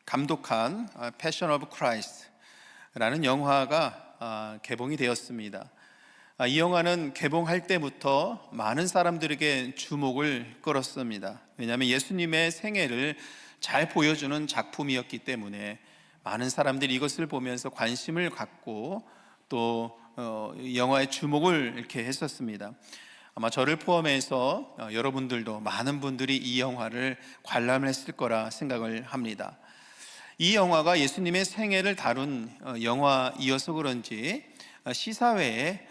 감독한 패션 오브 크라이스트라는 영화가 개봉이 되었습니다. 이 영화는 개봉할 때부터 많은 사람들에게 주목을 끌었습니다. 왜냐하면 예수님의 생애를 잘 보여주는 작품이었기 때문에 많은 사람들이 이것을 보면서 관심을 갖고 또 영화에 주목을 이렇게 했었습니다. 아마 저를 포함해서 여러분들도 많은 분들이 이 영화를 관람을 했을 거라 생각을 합니다. 이 영화가 예수님의 생애를 다룬 영화이어서 그런지 시사회에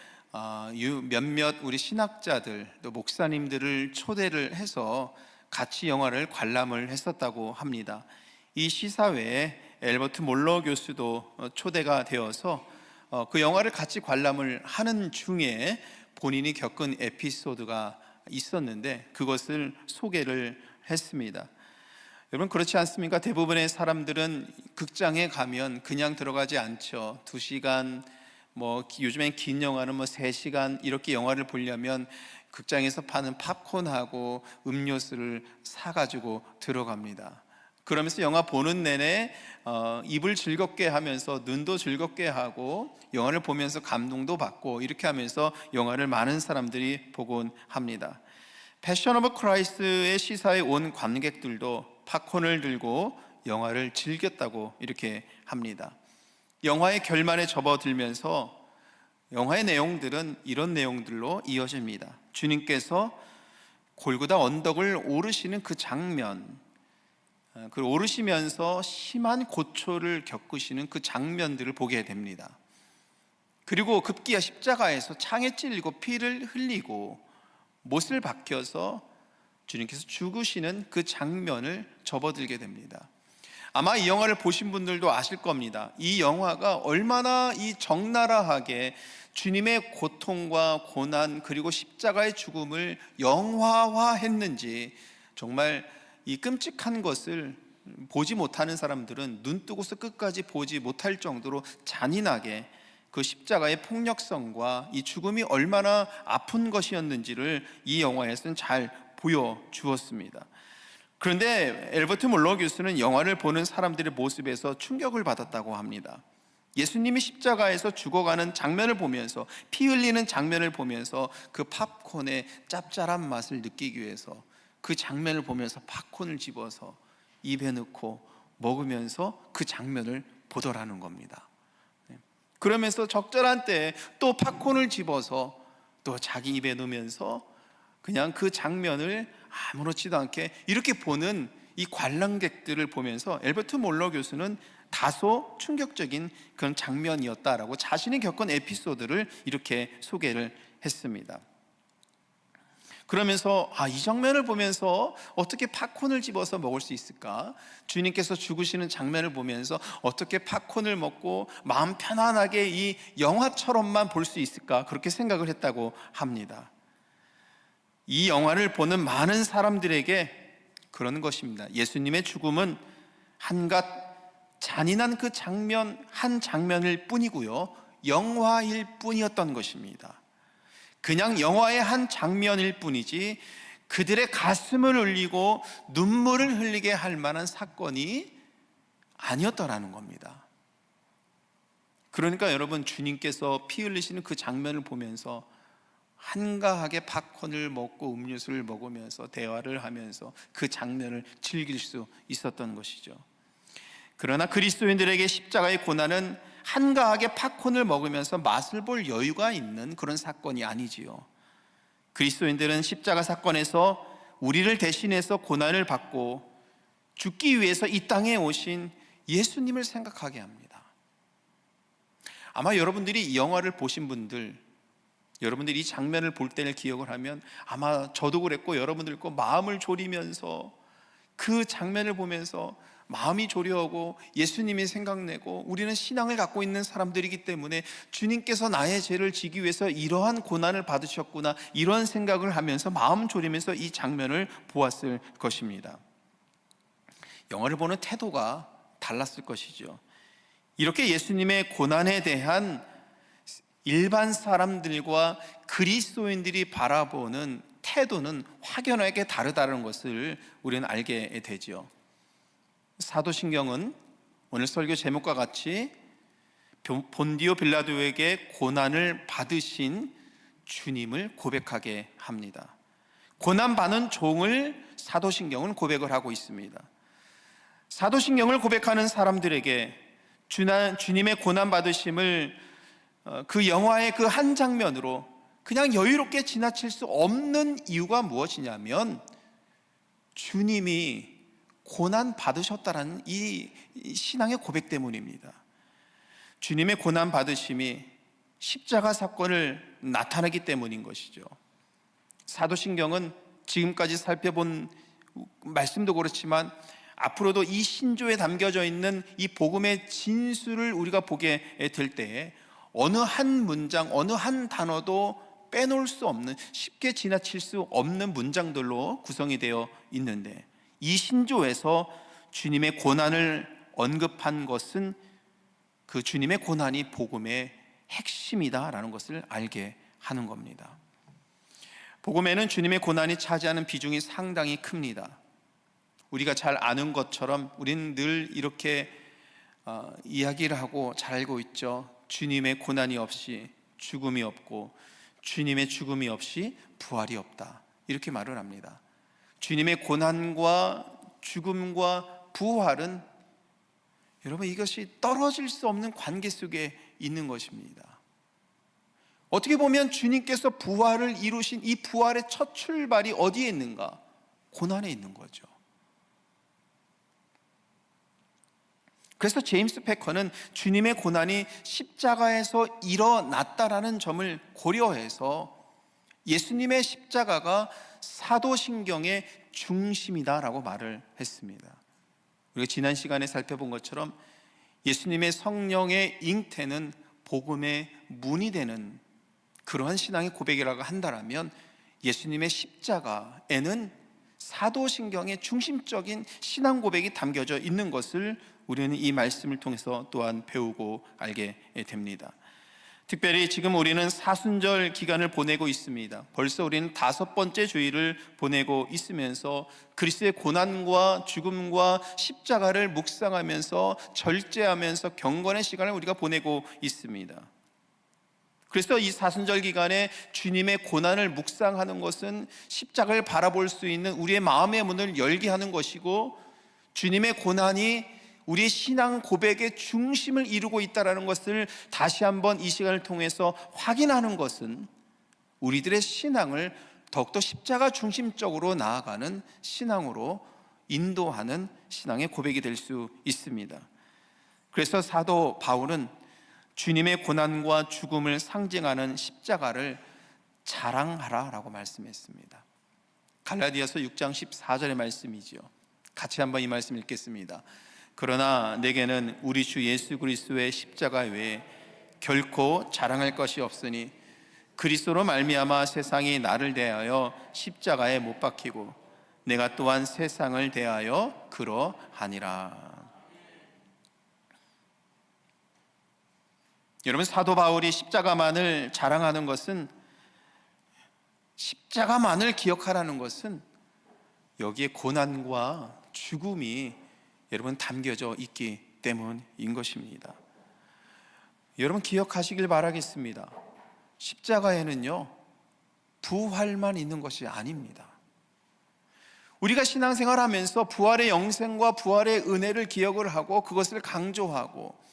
몇몇 우리 신학자들 또 목사님들을 초대를 해서 같이 영화를 관람을 했었다고 합니다. 이 시사회에 엘버트 몰러 교수도 초대가 되어서 그 영화를 같이 관람을 하는 중에 본인이 겪은 에피소드가 있었는데 그것을 소개를 했습니다. 여러분 그렇지 않습니까? 대부분의 사람들은 극장에 가면 그냥 들어가지 않죠. 2시간, 요즘엔 긴 영화는 3시간 이렇게 영화를 보려면 극장에서 파는 팝콘하고 음료수를 사가지고 들어갑니다. 그러면서 영화 보는 내내 입을 즐겁게 하면서 눈도 즐겁게 하고 영화를 보면서 감동도 받고 이렇게 하면서 영화를 많은 사람들이 보곤 합니다. 패션 오브 크라이스트의 시사에 온 관객들도 팝콘을 들고 영화를 즐겼다고 이렇게 합니다. 영화의 결말에 접어들면서 영화의 내용들은 이런 내용들로 이어집니다. 주님께서 골고다 언덕을 오르시는 그 장면, 그 오르시면서 심한 고초를 겪으시는 그 장면들을 보게 됩니다. 그리고 급기야 십자가에서 창에 찔리고 피를 흘리고 못을 박혀서 주님께서 죽으시는 그 장면을 접어들게 됩니다. 아마 이 영화를 보신 분들도 아실 겁니다. 이 영화가 얼마나 이 적나라하게 주님의 고통과 고난 그리고 십자가의 죽음을 영화화했는지 정말 이 끔찍한 것을 보지 못하는 사람들은 눈 뜨고서 끝까지 보지 못할 정도로 잔인하게 그 십자가의 폭력성과 이 죽음이 얼마나 아픈 것이었는지를 이 영화에서는 잘 보여주었습니다. 그런데 엘버트 몰러 교수는 영화를 보는 사람들의 모습에서 충격을 받았다고 합니다. 예수님이 십자가에서 죽어가는 장면을 보면서 피 흘리는 장면을 보면서 그 팝콘의 짭짤한 맛을 느끼기 위해서 그 장면을 보면서 팝콘을 집어서 입에 넣고 먹으면서 그 장면을 보더라는 겁니다. 그러면서 적절한 때에 또 팝콘을 집어서 또 자기 입에 넣으면서 그냥 그 장면을 아무렇지도 않게 이렇게 보는 이 관람객들을 보면서 엘버트 몰러 교수는 다소 충격적인 그런 장면이었다라고 자신이 겪은 에피소드를 이렇게 소개를 했습니다. 그러면서 이 장면을 보면서 어떻게 팝콘을 집어서 먹을 수 있을까? 주님께서 죽으시는 장면을 보면서 어떻게 팝콘을 먹고 마음 편안하게 이 영화처럼만 볼 수 있을까? 그렇게 생각을 했다고 합니다. 이 영화를 보는 많은 사람들에게 그러는 것입니다. 예수님의 죽음은 한갓 잔인한 그 장면 한 장면일 뿐이고요, 영화일 뿐이었던 것입니다. 그냥 영화의 한 장면일 뿐이지 그들의 가슴을 울리고 눈물을 흘리게 할 만한 사건이 아니었더라는 겁니다. 그러니까 여러분, 주님께서 피 흘리시는 그 장면을 보면서 한가하게 팝콘을 먹고 음료수를 먹으면서 대화를 하면서 그 장면을 즐길 수 있었던 것이죠. 그러나 그리스도인들에게 십자가의 고난은 한가하게 팝콘을 먹으면서 맛을 볼 여유가 있는 그런 사건이 아니지요. 그리스도인들은 십자가 사건에서 우리를 대신해서 고난을 받고 죽기 위해서 이 땅에 오신 예수님을 생각하게 합니다. 아마 여러분들이 이 영화를 보신 분들, 여러분들이 이 장면을 볼 때를 기억을 하면 아마 저도 그랬고 여러분들 거 마음을 졸이면서 그 장면을 보면서 마음이 졸여오고 예수님이 생각내고, 우리는 신앙을 갖고 있는 사람들이기 때문에 주님께서 나의 죄를 지기 위해서 이러한 고난을 받으셨구나, 이런 생각을 하면서 마음 졸이면서 이 장면을 보았을 것입니다. 영화를 보는 태도가 달랐을 것이죠. 이렇게 예수님의 고난에 대한 일반 사람들과 그리스도인들이 바라보는 태도는 확연하게 다르다는 것을 우리는 알게 되죠. 사도신경은 오늘 설교 제목과 같이 본디오 빌라도에게 고난을 받으신 주님을 고백하게 합니다. 고난받는 종을 사도신경은 고백을 하고 있습니다. 사도신경을 고백하는 사람들에게 주님의 고난받으심을 그 영화의 그 한 장면으로 그냥 여유롭게 지나칠 수 없는 이유가 무엇이냐면 주님이 고난받으셨다는 이 신앙의 고백 때문입니다. 주님의 고난받으심이 십자가 사건을 나타내기 때문인 것이죠. 사도신경은 지금까지 살펴본 말씀도 그렇지만 앞으로도 이 신조에 담겨져 있는 이 복음의 진수를 우리가 보게 될 때에 어느 한 문장, 어느 한 단어도 빼놓을 수 없는, 쉽게 지나칠 수 없는 문장들로 구성이 되어 있는데, 이 신조에서 주님의 고난을 언급한 것은 그 주님의 고난이 복음의 핵심이다라는 것을 알게 하는 겁니다. 복음에는 주님의 고난이 차지하는 비중이 상당히 큽니다. 우리가 잘 아는 것처럼 우리는 늘 이렇게 이야기를 하고 잘 알고 있죠. 주님의 고난이 없이 죽음이 없고 주님의 죽음이 없이 부활이 없다, 이렇게 말을 합니다. 주님의 고난과 죽음과 부활은 여러분, 이것이 떨어질 수 없는 관계 속에 있는 것입니다. 어떻게 보면 주님께서 부활을 이루신 이 부활의 첫 출발이 어디에 있는가? 고난에 있는 거죠. 그래서 제임스 패커는 주님의 고난이 십자가에서 일어났다라는 점을 고려해서 예수님의 십자가가 사도신경의 중심이다라고 말을 했습니다. 우리가 지난 시간에 살펴본 것처럼 예수님의 성령의 잉태는 복음의 문이 되는 그러한 신앙의 고백이라고 한다면 예수님의 십자가에는 사도신경의 중심적인 신앙 고백이 담겨져 있는 것을 우리는 이 말씀을 통해서 또한 배우고 알게 됩니다. 특별히 지금 우리는 사순절 기간을 보내고 있습니다. 벌써 우리는 5번째 주일을 보내고 있으면서 그리스도의 고난과 죽음과 십자가를 묵상하면서 절제하면서 경건의 시간을 우리가 보내고 있습니다. 그래서 이 사순절 기간에 주님의 고난을 묵상하는 것은 십자가를 바라볼 수 있는 우리의 마음의 문을 열게 하는 것이고, 주님의 고난이 우리의 신앙 고백의 중심을 이루고 있다는 것을 다시 한번 이 시간을 통해서 확인하는 것은 우리들의 신앙을 더욱더 십자가 중심적으로 나아가는 신앙으로 인도하는 신앙의 고백이 될 수 있습니다. 그래서 사도 바울은 주님의 고난과 죽음을 상징하는 십자가를 자랑하라라고 말씀했습니다. 갈라디아서 6장 14절의 말씀이죠. 같이 한번 이 말씀 읽겠습니다. 그러나 내게는 우리 주 예수 그리스도의 십자가 외에 결코 자랑할 것이 없으니 그리스도로 말미암아 세상이 나를 대하여 십자가에 못 박히고 내가 또한 세상을 대하여 그러하니라. 여러분, 사도 바울이 십자가만을 자랑하는 것은, 십자가만을 기억하라는 것은 여기에 고난과 죽음이 여러분 담겨져 있기 때문인 것입니다. 여러분, 기억하시길 바라겠습니다. 십자가에는요, 부활만 있는 것이 아닙니다. 우리가 신앙생활 하면서 부활의 영생과 부활의 은혜를 기억을 하고 그것을 강조하고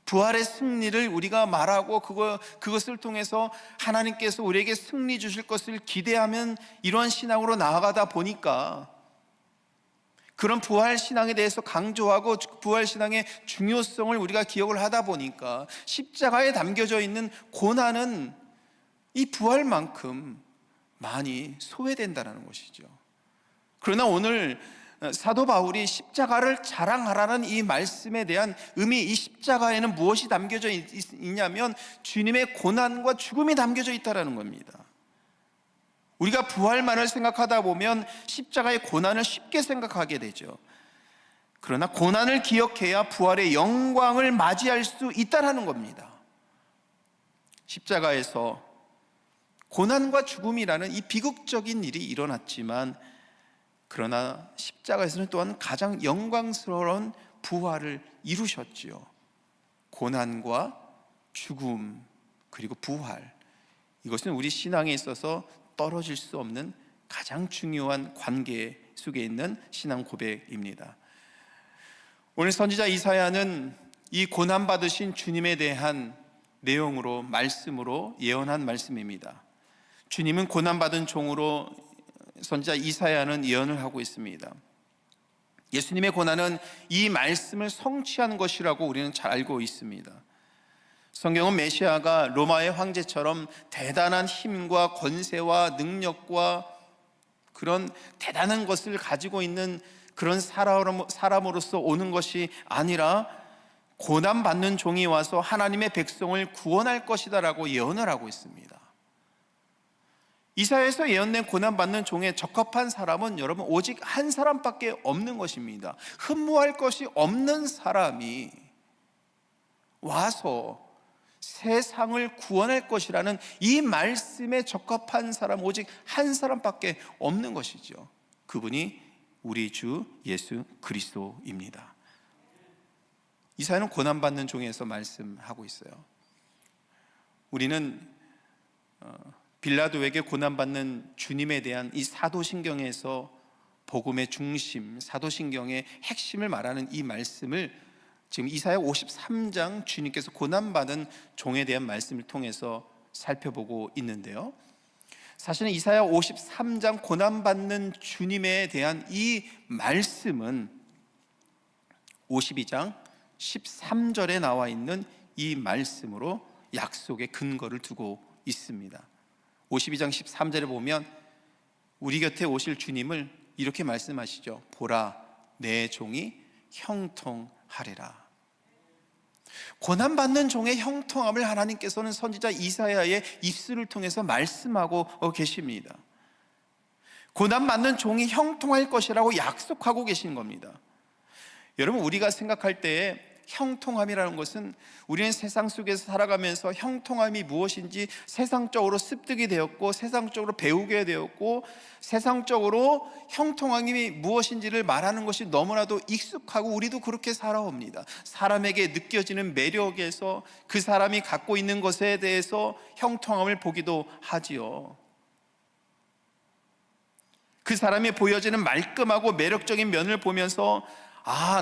부활의 승리를 우리가 말하고 그것을 통해서 하나님께서 우리에게 승리 주실 것을 기대하면 이러한 신앙으로 나아가다 보니까, 그런 부활 신앙에 대해서 강조하고 부활 신앙의 중요성을 우리가 기억을 하다 보니까 십자가에 담겨져 있는 고난은 이 부활만큼 많이 소외된다는 것이죠. 그러나 오늘 사도 바울이 십자가를 자랑하라는 이 말씀에 대한 의미, 이 십자가에는 무엇이 담겨져 있냐면 주님의 고난과 죽음이 담겨져 있다는 겁니다. 우리가 부활만을 생각하다 보면 십자가의 고난을 쉽게 생각하게 되죠. 그러나 고난을 기억해야 부활의 영광을 맞이할 수 있다는 겁니다. 십자가에서 고난과 죽음이라는 이 비극적인 일이 일어났지만, 그러나 십자가에서는 또한 가장 영광스러운 부활을 이루셨지요. 고난과 죽음 그리고 부활, 이것은 우리 신앙에 있어서 떨어질 수 없는 가장 중요한 관계 속에 있는 신앙 고백입니다. 오늘 선지자 이사야는 이 고난받으신 주님에 대한 내용으로, 말씀으로 예언한 말씀입니다. 주님은 고난받은 종으로 선지자 이사야는 예언을 하고 있습니다. 예수님의 고난은 이 말씀을 성취한 것이라고 우리는 잘 알고 있습니다. 성경은 메시아가 로마의 황제처럼 대단한 힘과 권세와 능력과 그런 대단한 것을 가지고 있는 그런 사람으로서 오는 것이 아니라 고난받는 종이 와서 하나님의 백성을 구원할 것이다 라고 예언을 하고 있습니다. 이사야에서 예언된 고난받는 종에 적합한 사람은 여러분 오직 한 사람밖에 없는 것입니다. 흠모할 것이 없는 사람이 와서 세상을 구원할 것이라는 이 말씀에 적합한 사람 오직 한 사람밖에 없는 것이죠. 그분이 우리 주 예수 그리스도입니다. 이사야는 고난받는 종에서 말씀하고 있어요. 우리는 빌라도에게 고난받는 주님에 대한 이 사도신경에서 복음의 중심, 사도신경의 핵심을 말하는 이 말씀을 지금 이사야 53장 주님께서 고난받은 종에 대한 말씀을 통해서 살펴보고 있는데요, 사실은 이사야 53장 고난받는 주님에 대한 이 말씀은 52장 13절에 나와 있는 이 말씀으로 약속의 근거를 두고 있습니다. 52장 13절에 보면 우리 곁에 오실 주님을 이렇게 말씀하시죠. 보라, 내 종이 형통하리라. 고난받는 종의 형통함을 하나님께서는 선지자 이사야의 입술을 통해서 말씀하고 계십니다. 고난받는 종이 형통할 것이라고 약속하고 계신 겁니다. 여러분, 우리가 생각할 때에 형통함이라는 것은 우리는 세상 속에서 살아가면서 형통함이 무엇인지 세상적으로 습득이 되었고, 세상적으로 배우게 되었고, 세상적으로 형통함이 무엇인지를 말하는 것이 너무나도 익숙하고 우리도 그렇게 살아옵니다. 사람에게 느껴지는 매력에서 그 사람이 갖고 있는 것에 대해서 형통함을 보기도 하지요. 그 사람이 보여지는 말끔하고 매력적인 면을 보면서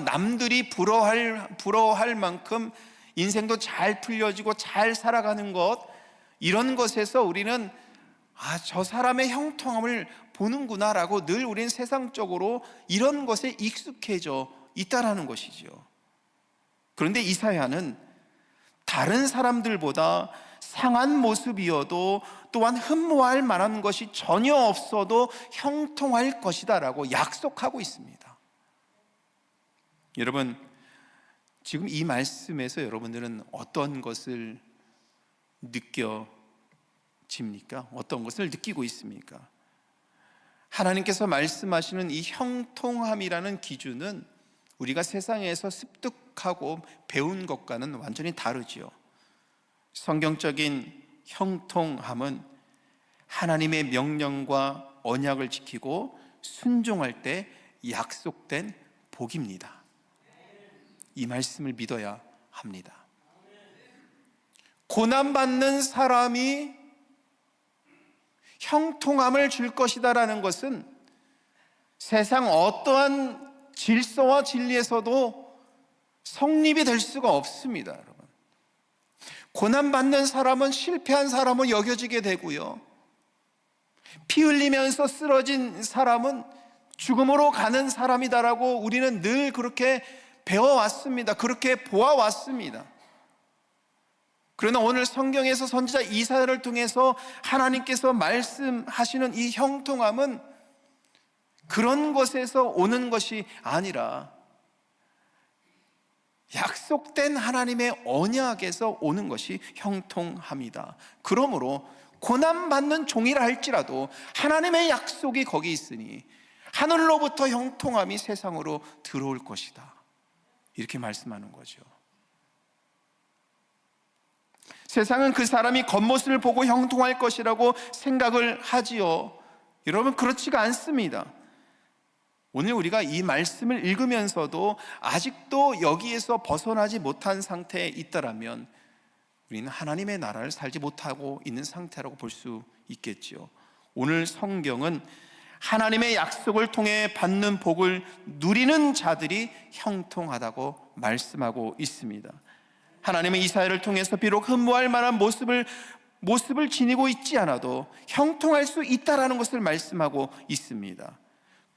남들이 부러워할 만큼 인생도 잘 풀려지고 잘 살아가는 것, 이런 것에서 우리는 저 사람의 형통함을 보는구나 라고 늘 우리는 세상적으로 이런 것에 익숙해져 있다라는 것이죠. 그런데 이사야는 다른 사람들보다 상한 모습이어도 또한 흠모할 만한 것이 전혀 없어도 형통할 것이다 라고 약속하고 있습니다. 여러분, 지금 이 말씀에서 여러분들은 어떤 것을 느껴집니까? 어떤 것을 느끼고 있습니까? 하나님께서 말씀하시는 이 형통함이라는 기준은 우리가 세상에서 습득하고 배운 것과는 완전히 다르지요. 성경적인 형통함은 하나님의 명령과 언약을 지키고 순종할 때 약속된 복입니다. 이 말씀을 믿어야 합니다. 고난받는 사람이 형통함을 줄 것이다라는 것은 세상 어떠한 질서와 진리에서도 성립이 될 수가 없습니다. 여러분, 고난받는 사람은 실패한 사람으로 여겨지게 되고요, 피 흘리면서 쓰러진 사람은 죽음으로 가는 사람이다라고 우리는 늘 그렇게 배워왔습니다. 그렇게 보아왔습니다. 그러나 오늘 성경에서 선지자 이사야를 통해서 하나님께서 말씀하시는 이 형통함은 그런 것에서 오는 것이 아니라 약속된 하나님의 언약에서 오는 것이 형통함이다. 그러므로 고난받는 종이라 할지라도 하나님의 약속이 거기 있으니 하늘로부터 형통함이 세상으로 들어올 것이다, 이렇게 말씀하는 거죠. 세상은 그 사람이 겉모습을 보고 형통할 것이라고 생각을 하지요. 여러분, 그렇지가 않습니다. 오늘 우리가 이 말씀을 읽으면서도 아직도 여기에서 벗어나지 못한 상태에 있다라면 우리는 하나님의 나라를 살지 못하고 있는 상태라고 볼 수 있겠지요. 오늘 성경은 하나님의 약속을 통해 받는 복을 누리는 자들이 형통하다고 말씀하고 있습니다. 하나님은 이사야를 통해서 비록 흠모할 만한 모습을 지니고 있지 않아도 형통할 수 있다라는 것을 말씀하고 있습니다.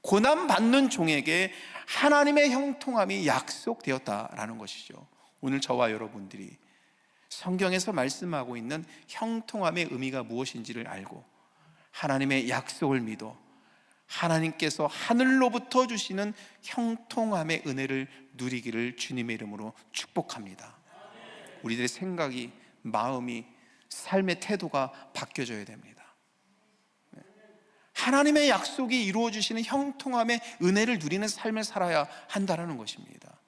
고난받는 종에게 하나님의 형통함이 약속되었다라는 것이죠. 오늘 저와 여러분들이 성경에서 말씀하고 있는 형통함의 의미가 무엇인지를 알고 하나님의 약속을 믿어 하나님께서 하늘로부터 주시는 형통함의 은혜를 누리기를 주님의 이름으로 축복합니다. 우리들의 생각이, 마음이, 삶의 태도가 바뀌어져야 됩니다. 하나님의 약속이 이루어지시는 형통함의 은혜를 누리는 삶을 살아야 한다는 것입니다.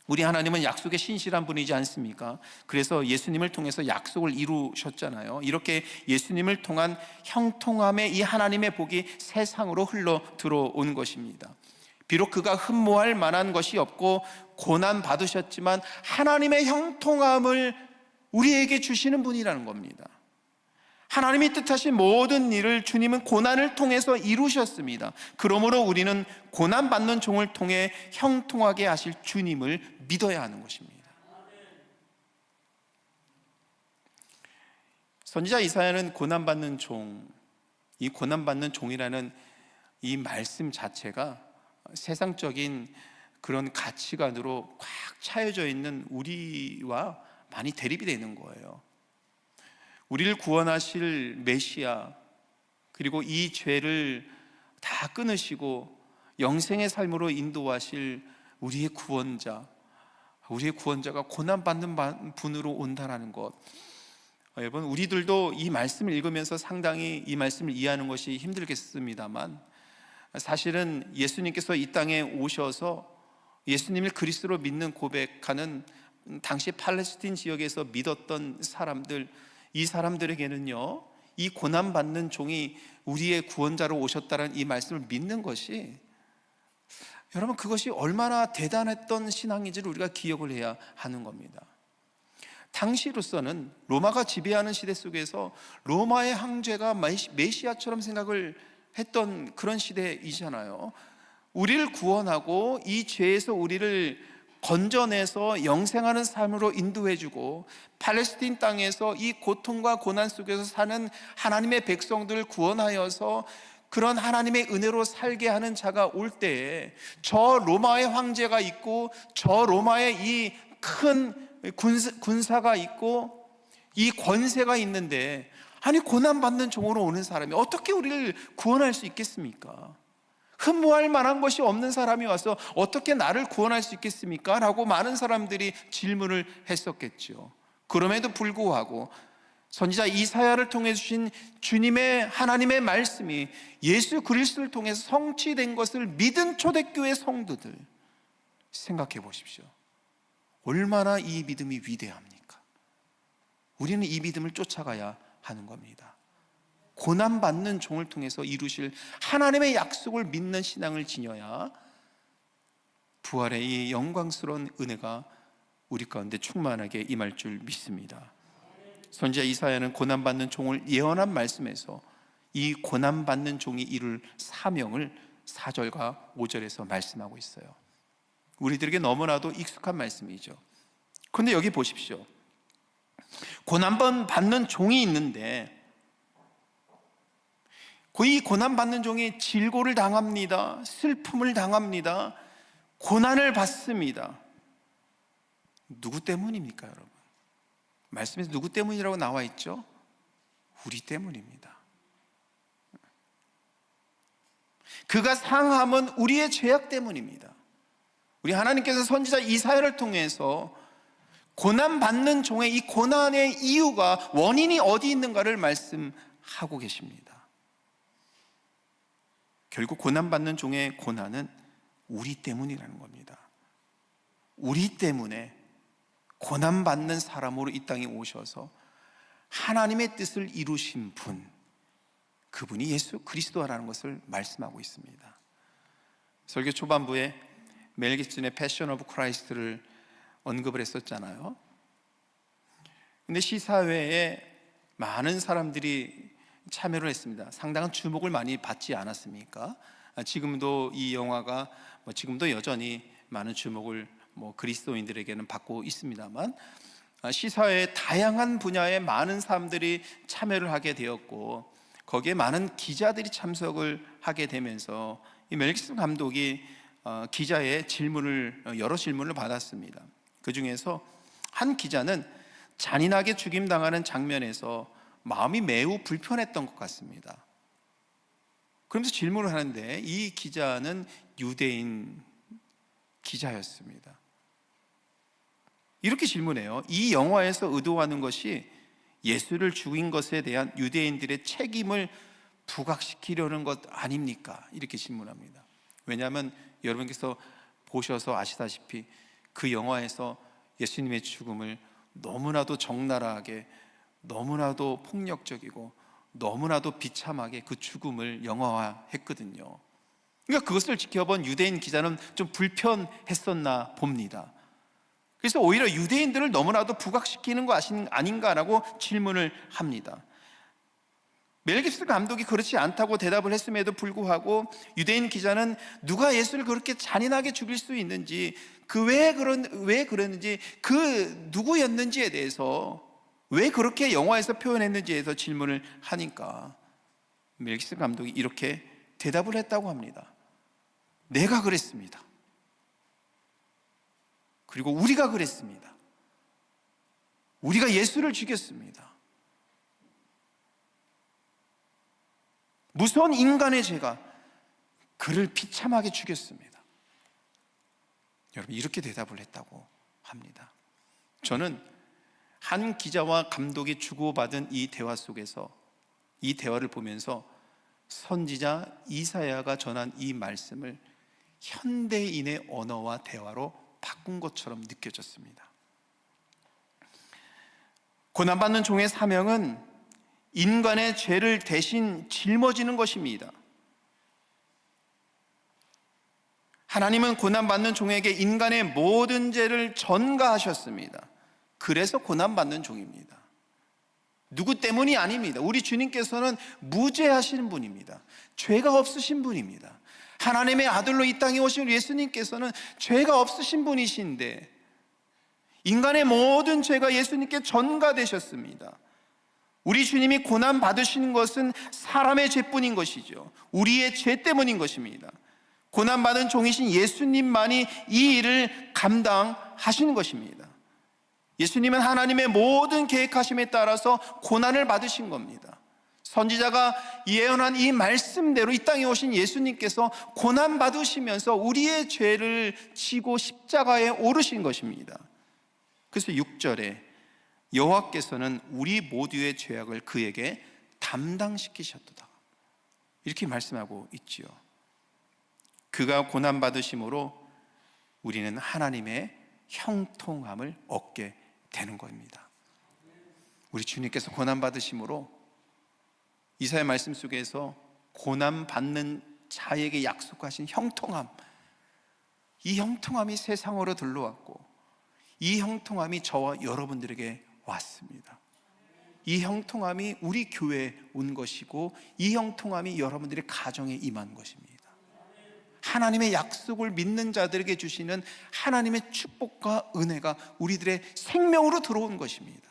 우리 하나님은 약속에 신실한 분이지 않습니까? 그래서 예수님을 통해서 약속을 이루셨잖아요. 이렇게 예수님을 통한 형통함의 이 하나님의 복이 세상으로 흘러 들어온 것입니다. 비록 그가 흠모할 만한 것이 없고 고난 받으셨지만 하나님의 형통함을 우리에게 주시는 분이라는 겁니다. 하나님이 뜻하신 모든 일을 주님은 고난을 통해서 이루셨습니다. 그러므로 우리는 고난받는 종을 통해 형통하게 하실 주님을 믿어야 하는 것입니다. 선지자 이사야는 고난받는 종, 이 고난받는 종이라는 이 말씀 자체가 세상적인 그런 가치관으로 꽉 차여져 있는 우리와 많이 대립이 되는 거예요. 우리를 구원하실 메시아, 그리고 이 죄를 다 끊으시고 영생의 삶으로 인도하실 우리의 구원자가 고난받는 분으로 온다는 것. 여러분, 우리들도 이 말씀을 읽으면서 상당히 이 말씀을 이해하는 것이 힘들겠습니다만, 사실은 예수님께서 이 땅에 오셔서 예수님을 그리스도로 믿는 고백하는 당시 팔레스틴 지역에서 믿었던 사람들, 이 사람들에게는요, 이 고난받는 종이 우리의 구원자로 오셨다는 이 말씀을 믿는 것이, 여러분, 그것이 얼마나 대단했던 신앙인지를 우리가 기억을 해야 하는 겁니다. 당시로서는 로마가 지배하는 시대 속에서 로마의 황제가 메시아처럼 생각을 했던 그런 시대이잖아요. 우리를 구원하고 이 죄에서 우리를 건져내서 영생하는 삶으로 인도해주고 팔레스틴 땅에서 이 고통과 고난 속에서 사는 하나님의 백성들을 구원하여서 그런 하나님의 은혜로 살게 하는 자가 올 때에 저 로마의 황제가 있고 저 로마의 이 큰 군사가 있고 이 권세가 있는데, 아니 고난받는 종으로 오는 사람이 어떻게 우리를 구원할 수 있겠습니까? 흠모할 만한 것이 없는 사람이 와서 어떻게 나를 구원할 수 있겠습니까? 라고 많은 사람들이 질문을 했었겠죠. 그럼에도 불구하고 선지자 이사야를 통해 주신 주님의 하나님의 말씀이 예수 그리스도를 통해서 성취된 것을 믿은 초대교회 성도들, 생각해 보십시오. 얼마나 이 믿음이 위대합니까? 우리는 이 믿음을 쫓아가야 하는 겁니다. 고난받는 종을 통해서 이루실 하나님의 약속을 믿는 신앙을 지녀야 부활의 이 영광스러운 은혜가 우리 가운데 충만하게 임할 줄 믿습니다. 선지자 이사야는 고난받는 종을 예언한 말씀에서 이 고난받는 종이 이룰 사명을 4절과 5절에서 말씀하고 있어요. 우리들에게 너무나도 익숙한 말씀이죠. 그런데 여기 보십시오. 고난받는 종이 있는데 이 고난받는 종이 질고를 당합니다. 슬픔을 당합니다. 고난을 받습니다. 누구 때문입니까, 여러분? 말씀에서 누구 때문이라고 나와 있죠? 우리 때문입니다. 그가 상함은 우리의 죄악 때문입니다. 우리 하나님께서 선지자 이사야를 통해서 고난받는 종의 이 고난의 이유가, 원인이 어디 있는가를 말씀하고 계십니다. 결국 고난받는 종의 고난은 우리 때문이라는 겁니다. 우리 때문에 고난받는 사람으로 이 땅에 오셔서 하나님의 뜻을 이루신 분, 그분이 예수 그리스도라는 것을 말씀하고 있습니다. 설교 초반부에 멜 깁슨의 패션 오브 크라이스트를 언급을 했었잖아요. 근데 시사회에 많은 사람들이 참여를 했습니다. 상당한 주목을 많이 받지 않았습니까? 지금도 이 영화가 지금도 여전히 많은 주목을 그리스도인들에게는 받고 있습니다만, 시사회에 다양한 분야의 많은 사람들이 참여를 하게 되었고 거기에 많은 기자들이 참석을 하게 되면서 이 멜 깁슨 감독이 기자의 여러 질문을 받았습니다. 그 중에서 한 기자는 잔인하게 죽임당하는 장면에서 마음이 매우 불편했던 것 같습니다. 그러면서 질문을 하는데 이 기자는 유대인 기자였습니다. 이렇게 질문해요. 이 영화에서 의도하는 것이 예수를 죽인 것에 대한 유대인들의 책임을 부각시키려는 것 아닙니까? 이렇게 질문합니다. 왜냐하면 여러분께서 보셔서 아시다시피 그 영화에서 예수님의 죽음을 너무나도 적나라하게, 너무나도 폭력적이고 너무나도 비참하게 그 죽음을 영화화했거든요. 그러니까 그것을 지켜본 유대인 기자는 좀 불편했었나 봅니다. 그래서 오히려 유대인들을 너무나도 부각시키는 거 아닌가라고 질문을 합니다. 멜 깁슨 감독이 그렇지 않다고 대답을 했음에도 불구하고 유대인 기자는 누가 예수를 그렇게 잔인하게 죽일 수 있는지, 왜 그랬는지, 그 누구였는지에 대해서, 왜 그렇게 영화에서 표현했는지에 대해서 질문을 하니까 멜 깁슨 감독이 이렇게 대답을 했다고 합니다. 내가 그랬습니다. 그리고 우리가 그랬습니다. 우리가 예수를 죽였습니다. 무서운 인간의 죄가 그를 비참하게 죽였습니다. 여러분, 이렇게 대답을 했다고 합니다. 저는 한 기자와 감독이 주고받은 이 대화 속에서, 이 대화를 보면서 선지자 이사야가 전한 이 말씀을 현대인의 언어와 대화로 바꾼 것처럼 느껴졌습니다. 고난받는 종의 사명은 인간의 죄를 대신 짊어지는 것입니다. 하나님은 고난받는 종에게 인간의 모든 죄를 전가하셨습니다. 그래서 고난받는 종입니다. 누구 때문이 아닙니다. 우리 주님께서는 무죄하신 분입니다. 죄가 없으신 분입니다. 하나님의 아들로 이 땅에 오신 예수님께서는 죄가 없으신 분이신데 인간의 모든 죄가 예수님께 전가되셨습니다. 우리 주님이 고난 받으시는 것은 사람의 죄뿐인 것이죠. 우리의 죄 때문인 것입니다. 고난 받은 종이신 예수님만이 이 일을 감당하시는 것입니다. 예수님은 하나님의 모든 계획하심에 따라서 고난을 받으신 겁니다. 선지자가 예언한 이 말씀대로 이 땅에 오신 예수님께서 고난 받으시면서 우리의 죄를 지고 십자가에 오르신 것입니다. 그래서 6절에 여호와께서는 우리 모두의 죄악을 그에게 담당시키셨도다, 이렇게 말씀하고 있지요. 그가 고난 받으심으로 우리는 하나님의 형통함을 얻게 되는 겁니다. 우리 주님께서 고난 받으심으로 이사야 말씀 속에서 고난 받는 자에게 약속하신 형통함, 이 형통함이 세상으로 들러왔고 이 형통함이 저와 여러분들에게 왔습니다. 이 형통함이 우리 교회에 온 것이고 이 형통함이 여러분들의 가정에 임한 것입니다. 하나님의 약속을 믿는 자들에게 주시는 하나님의 축복과 은혜가 우리들의 생명으로 들어온 것입니다.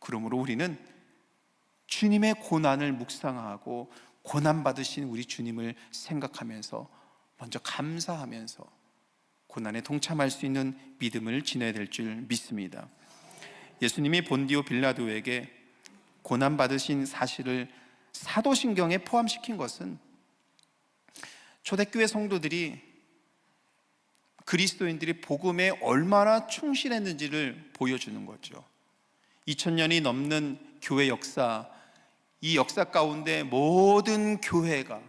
그러므로 우리는 주님의 고난을 묵상하고 고난받으신 우리 주님을 생각하면서 먼저 감사하면서 고난에 동참할 수 있는 믿음을 지녀야 될 줄 믿습니다. 예수님이 본디오 빌라도에게 고난받으신 사실을 사도신경에 포함시킨 것은 초대교회 성도들이, 그리스도인들이 복음에 얼마나 충실했는지를 보여주는 거죠. 2000년이 넘는 교회 역사, 이 역사 가운데 모든 교회가,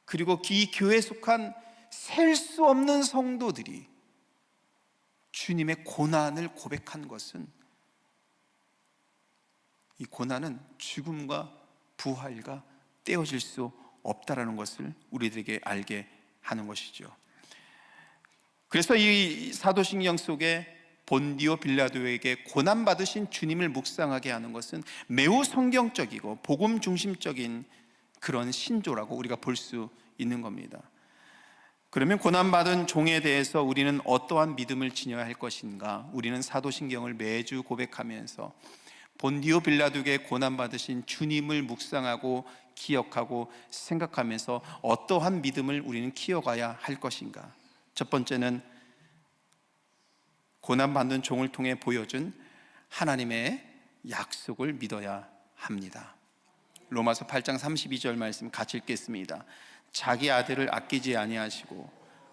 그리고 이 교회에 속한 셀 수 없는 성도들이 주님의 고난을 고백한 것은, 이 고난은 죽음과 부활과 떼어질 수 없다라는 것을 우리들에게 알게 하는 것이죠. 그래서 이 사도신경 속에 본디오 빌라도에게 고난받으신 주님을 묵상하게 하는 것은 매우 성경적이고 복음 중심적인 그런 신조라고 우리가 볼 수 있는 겁니다. 그러면 고난받은 종에 대해서 우리는 어떠한 믿음을 지녀야 할 것인가? 우리는 사도신경을 매주 고백하면서 본디오 빌라도에게 고난받으신 주님을 묵상하고 기억하고 생각하면서 어떠한 믿음을 우리는 키워가야 할 것인가? 첫 번째는 고난받는 종을 통해 보여준 하나님의 약속을 믿어야 합니다. 로마서 8장 32절 말씀 같이 읽겠습니다. 자기 아들을 아끼지 아니하시고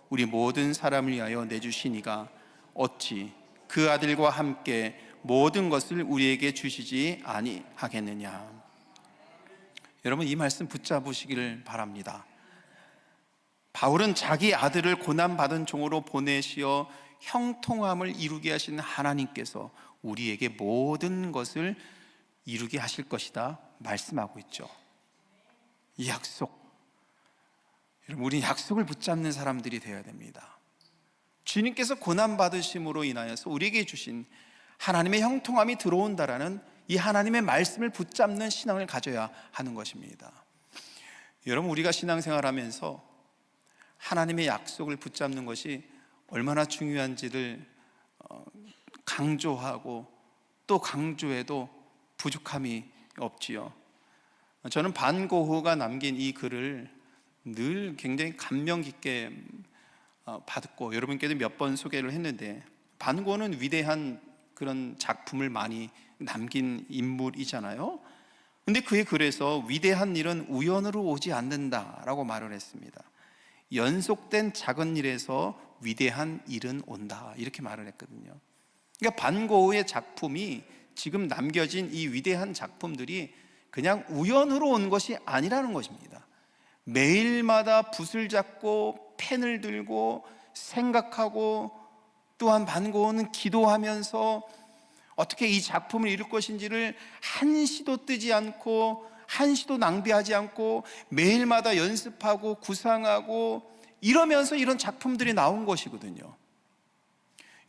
우리 모든 사람을 위하여 내주시니가 어찌 그 아들과 함께 모든 것을 우리에게 주시지 아니하겠느냐. 여러분, 이 말씀 붙잡으시기를 바랍니다. 바울은 자기 아들을 고난받은 종으로 보내시어 형통함을 이루게 하신 하나님께서 우리에게 모든 것을 이루게 하실 것이다 말씀하고 있죠. 이 약속, 여러분, 우리 약속을 붙잡는 사람들이 되어야 됩니다. 주님께서 고난받으심으로 인하여서 우리에게 주신 하나님의 형통함이 들어온다라는 이 하나님의 말씀을 붙잡는 신앙을 가져야 하는 것입니다. 여러분, 우리가 신앙생활하면서 하나님의 약속을 붙잡는 것이 얼마나 중요한지를 강조하고 또 강조해도 부족함이 없지요. 저는 반고흐가 남긴 이 글을 늘 굉장히 감명 깊게 받았고 여러분께도 몇 번 소개를 했는데, 반고흐는 위대한 그런 작품을 많이 남긴 인물이잖아요. 근데 그의 글에서 위대한 일은 우연으로 오지 않는다라고 말을 했습니다. 연속된 작은 일에서 위대한 일은 온다, 이렇게 말을 했거든요. 그러니까 반고흐의 작품이, 지금 남겨진 이 위대한 작품들이 그냥 우연으로 온 것이 아니라는 것입니다. 매일마다 붓을 잡고 펜을 들고 생각하고, 또한 반고흐는 기도하면서 어떻게 이 작품을 이룰 것인지를 한시도 뜨지 않고 한시도 낭비하지 않고 매일마다 연습하고 구상하고 이러면서 이런 작품들이 나온 것이거든요.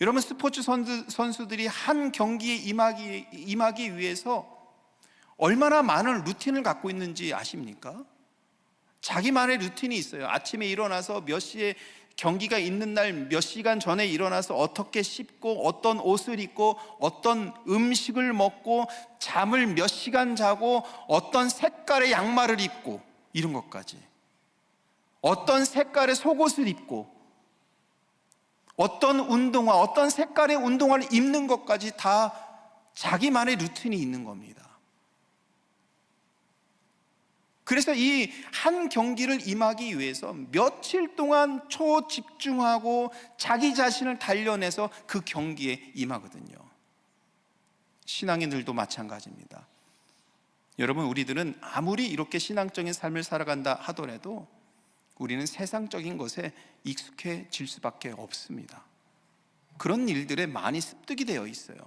여러분, 스포츠 선수들이 한 경기에 임하기 위해서 얼마나 많은 루틴을 갖고 있는지 아십니까? 자기만의 루틴이 있어요. 아침에 일어나서 몇 시에 경기가 있는 날 몇 시간 전에 일어나서 어떻게 씻고 어떤 옷을 입고 어떤 음식을 먹고 잠을 몇 시간 자고 어떤 색깔의 양말을 입고, 이런 것까지, 어떤 색깔의 속옷을 입고 어떤 운동화, 어떤 색깔의 운동화를 입는 것까지 다 자기만의 루틴이 있는 겁니다. 그래서 이 한 경기를 임하기 위해서 며칠 동안 초집중하고 자기 자신을 단련해서 그 경기에 임하거든요. 신앙인들도 마찬가지입니다. 여러분, 우리들은 아무리 이렇게 신앙적인 삶을 살아간다 하더라도 우리는 세상적인 것에 익숙해질 수밖에 없습니다. 그런 일들에 많이 습득이 되어 있어요.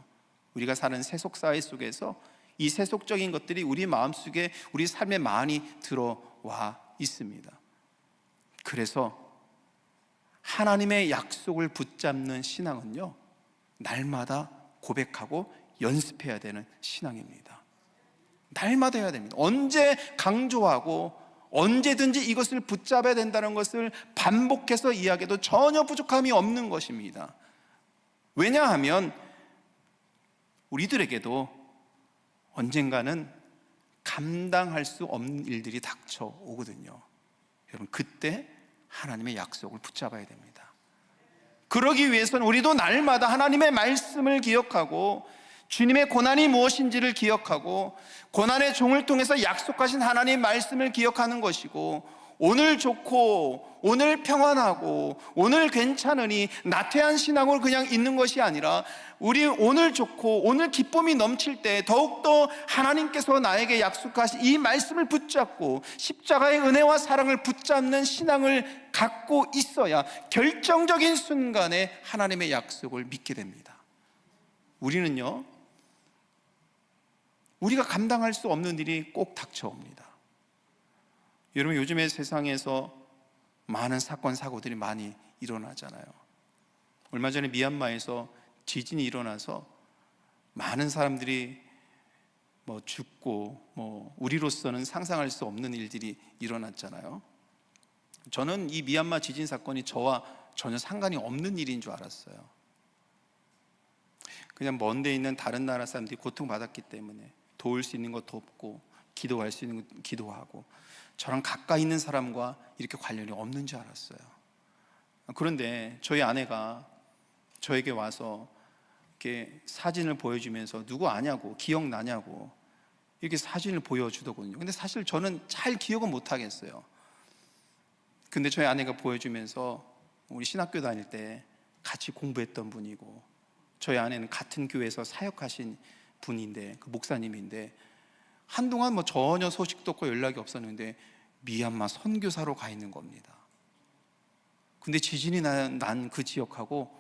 우리가 사는 세속사회 속에서 이 세속적인 것들이 우리 마음속에, 우리 삶에 많이 들어와 있습니다. 그래서 하나님의 약속을 붙잡는 신앙은요, 날마다 고백하고 연습해야 되는 신앙입니다. 날마다 해야 됩니다. 언제 강조하고 언제든지 이것을 붙잡아야 된다는 것을 반복해서 이야기해도 전혀 부족함이 없는 것입니다. 왜냐하면 우리들에게도 언젠가는 감당할 수 없는 일들이 닥쳐오거든요. 여러분, 그때 하나님의 약속을 붙잡아야 됩니다. 그러기 위해서는 우리도 날마다 하나님의 말씀을 기억하고 주님의 고난이 무엇인지를 기억하고 고난의 종을 통해서 약속하신 하나님의 말씀을 기억하는 것이고, 오늘 좋고 오늘 평안하고 오늘 괜찮으니 나태한 신앙으로 그냥 있는 것이 아니라, 우리 오늘 좋고 오늘 기쁨이 넘칠 때 더욱더 하나님께서 나에게 약속하신 이 말씀을 붙잡고 십자가의 은혜와 사랑을 붙잡는 신앙을 갖고 있어야 결정적인 순간에 하나님의 약속을 믿게 됩니다. 우리는요, 우리가 감당할 수 없는 일이 꼭 닥쳐옵니다. 여러분, 요즘에 세상에서 많은 사건 사고들이 많이 일어나잖아요. 얼마 전에 미얀마에서 지진이 일어나서 많은 사람들이 죽고 우리로서는 상상할 수 없는 일들이 일어났잖아요. 저는 이 미얀마 지진 사건이 저와 전혀 상관이 없는 일인 줄 알았어요. 그냥 먼 데 있는 다른 나라 사람들이 고통받았기 때문에 도울 수 있는 것 돕고 기도할 수 있는 것 기도하고, 저랑 가까이 있는 사람과 이렇게 관련이 없는 줄 알았어요. 그런데 저희 아내가 저에게 와서 이렇게 사진을 보여주면서 누구 아냐고, 기억나냐고 이렇게 사진을 보여주더군요. 근데 사실 저는 잘 기억은 못 하겠어요. 근데 저희 아내가 보여주면서 우리 신학교 다닐 때 같이 공부했던 분이고, 저희 아내는 같은 교회에서 사역하신 분인데, 그 목사님인데, 한동안 전혀 소식도 없고 연락이 없었는데 미얀마 선교사로 가 있는 겁니다. 근데 지진이 난 그 지역하고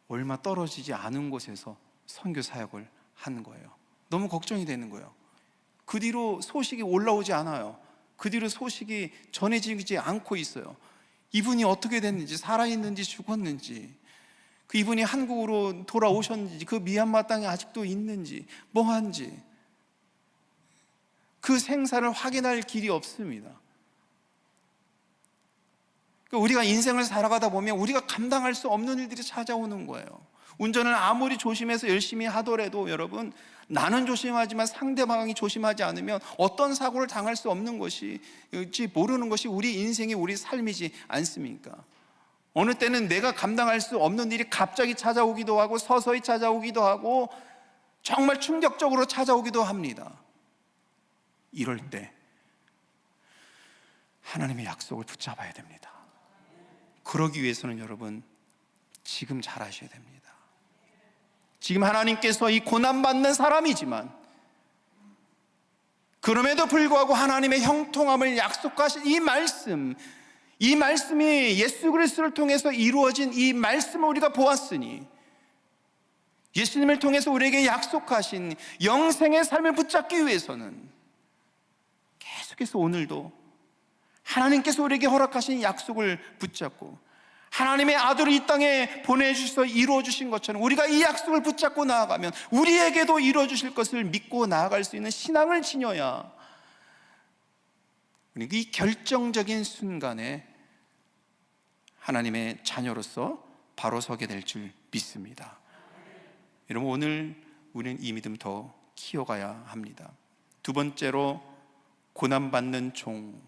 얼마 떨어지지 않은 곳에서 선교 사역을 하는 거예요. 너무 걱정이 되는 거예요. 그 뒤로 소식이 올라오지 않아요. 그 뒤로 소식이 전해지지 않고 있어요. 이분이 어떻게 됐는지, 살아있는지 죽었는지, 그 이분이 한국으로 돌아오셨는지, 그 미얀마 땅에 아직도 있는지, 뭐한지, 그 생사를 확인할 길이 없습니다. 우리가 인생을 살아가다 보면 우리가 감당할 수 없는 일들이 찾아오는 거예요. 운전을 아무리 조심해서 열심히 하더라도 여러분, 나는 조심하지만 상대방이 조심하지 않으면 어떤 사고를 당할 수 없는 것이, 모르는 것이 우리 인생이, 우리 삶이지 않습니까? 어느 때는 내가 감당할 수 없는 일이 갑자기 찾아오기도 하고, 서서히 찾아오기도 하고, 정말 충격적으로 찾아오기도 합니다. 이럴 때 하나님의 약속을 붙잡아야 됩니다. 그러기 위해서는 여러분, 지금 잘 하셔야 됩니다. 지금 하나님께서 이 고난받는 사람이지만 그럼에도 불구하고 하나님의 형통함을 약속하신 이 말씀이 예수 그리스도를 통해서 이루어진 이 말씀을 우리가 보았으니, 예수님을 통해서 우리에게 약속하신 영생의 삶을 붙잡기 위해서는 계속해서 오늘도 하나님께서 우리에게 허락하신 약속을 붙잡고, 하나님의 아들을 이 땅에 보내주셔서 이루어주신 것처럼 우리가 이 약속을 붙잡고 나아가면 우리에게도 이루어주실 것을 믿고 나아갈 수 있는 신앙을 지녀야 우리가 이 결정적인 순간에 하나님의 자녀로서 바로 서게 될 줄 믿습니다. 여러분, 오늘 우리는 이 믿음 더 키워가야 합니다. 두 번째로, 고난받는 종,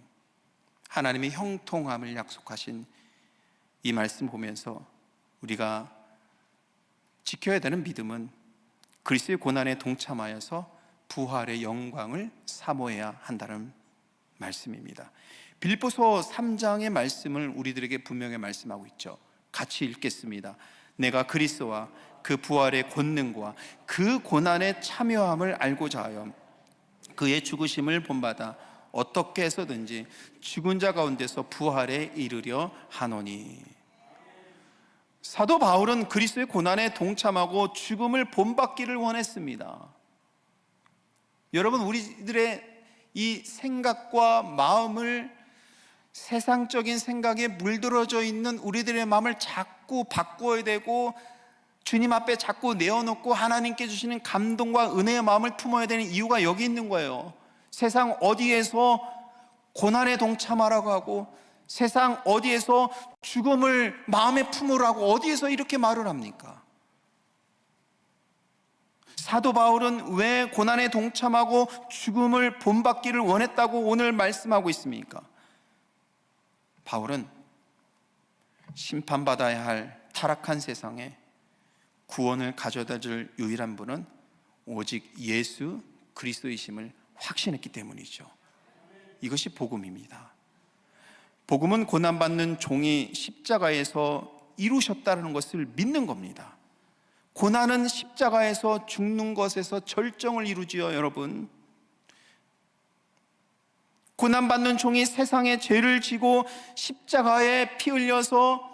하나님의 형통함을 약속하신 이 말씀 보면서 우리가 지켜야 되는 믿음은 그리스도의 고난에 동참하여서 부활의 영광을 사모해야 한다는 말씀입니다. 빌립보서 3장의 말씀을 우리들에게 분명히 말씀하고 있죠. 같이 읽겠습니다. 내가 그리스도와 그 부활의 권능과 그 고난의 참여함을 알고자 하여 그의 죽으심을 본받아 어떻게 해서든지 죽은 자 가운데서 부활에 이르려 하노니. 사도 바울은 그리스도의 고난에 동참하고 죽음을 본받기를 원했습니다. 여러분, 우리들의 이 생각과 마음을, 세상적인 생각에 물들어져 있는 우리들의 마음을 자꾸 바꿔야 되고, 주님 앞에 자꾸 내어놓고 하나님께 주시는 감동과 은혜의 마음을 품어야 되는 이유가 여기 있는 거예요. 세상 어디에서 고난에 동참하라고 하고, 세상 어디에서 죽음을 마음에 품으라고 어디에서 이렇게 말을 합니까? 사도 바울은 왜 고난에 동참하고 죽음을 본받기를 원했다고 오늘 말씀하고 있습니까? 바울은 심판받아야 할 타락한 세상에 구원을 가져다 줄 유일한 분은 오직 예수 그리스도이심을 확신했기 때문이죠. 이것이 복음입니다. 복음은 고난받는 종이 십자가에서 이루셨다는 것을 믿는 겁니다. 고난은 십자가에서 죽는 것에서 절정을 이루지요, 여러분. 고난받는 종이 세상의 죄를 지고 십자가에 피 흘려서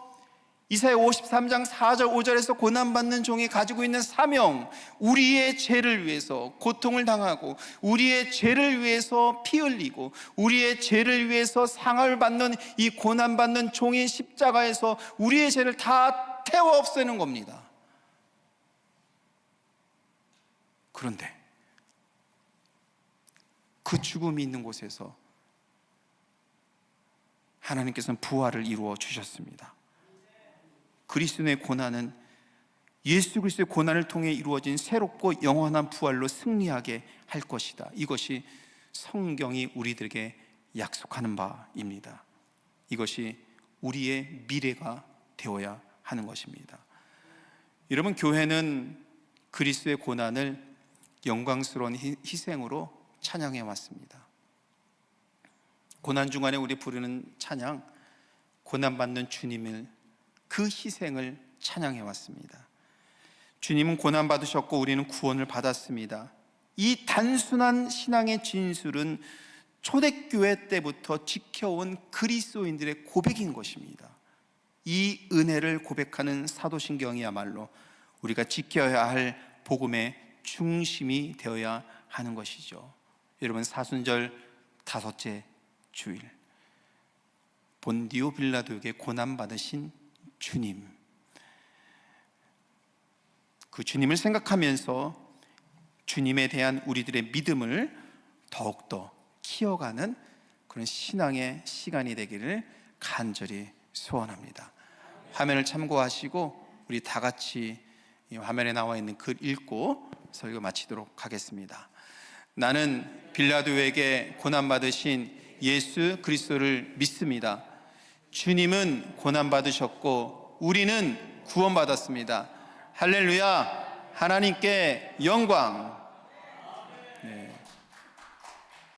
이사야 53장 4절 5절에서 고난받는 종이 가지고 있는 사명, 우리의 죄를 위해서 고통을 당하고 우리의 죄를 위해서 피 흘리고 우리의 죄를 위해서 상을 받는 이 고난받는 종이 십자가에서 우리의 죄를 다 태워 없애는 겁니다. 그런데 그 죽음이 있는 곳에서 하나님께서는 부활을 이루어 주셨습니다. 그리스도의 고난은 예수 그리스도의 고난을 통해 이루어진 새롭고 영원한 부활로 승리하게 할 것이다. 이것이 성경이 우리들에게 약속하는 바입니다. 이것이 우리의 미래가 되어야 하는 것입니다. 여러분, 교회는 그리스도의 고난을 영광스러운 희생으로 찬양해 왔습니다. 고난 중간에 우리 부르는 찬양, 고난받는 주님을, 그 희생을 찬양해 왔습니다. 주님은 고난받으셨고 우리는 구원을 받았습니다. 이 단순한 신앙의 진술은 초대교회 때부터 지켜온 그리스도인들의 고백인 것입니다. 이 은혜를 고백하는 사도신경이야말로 우리가 지켜야 할 복음의 중심이 되어야 하는 것이죠. 여러분, 사순절 다섯째 주일, 본디오 빌라도에게 고난받으신 주님, 그 주님을 생각하면서 주님에 대한 우리들의 믿음을 더욱더 키워가는 그런 신앙의 시간이 되기를 간절히 소원합니다. 화면을 참고하시고 우리 다 같이 이 화면에 나와 있는 글 읽고 설교 마치도록 하겠습니다. 나는 빌라도에게 고난받으신 예수 그리스도를 믿습니다. 주님은 고난받으셨고 우리는 구원받았습니다. 할렐루야! 하나님께 영광. 네.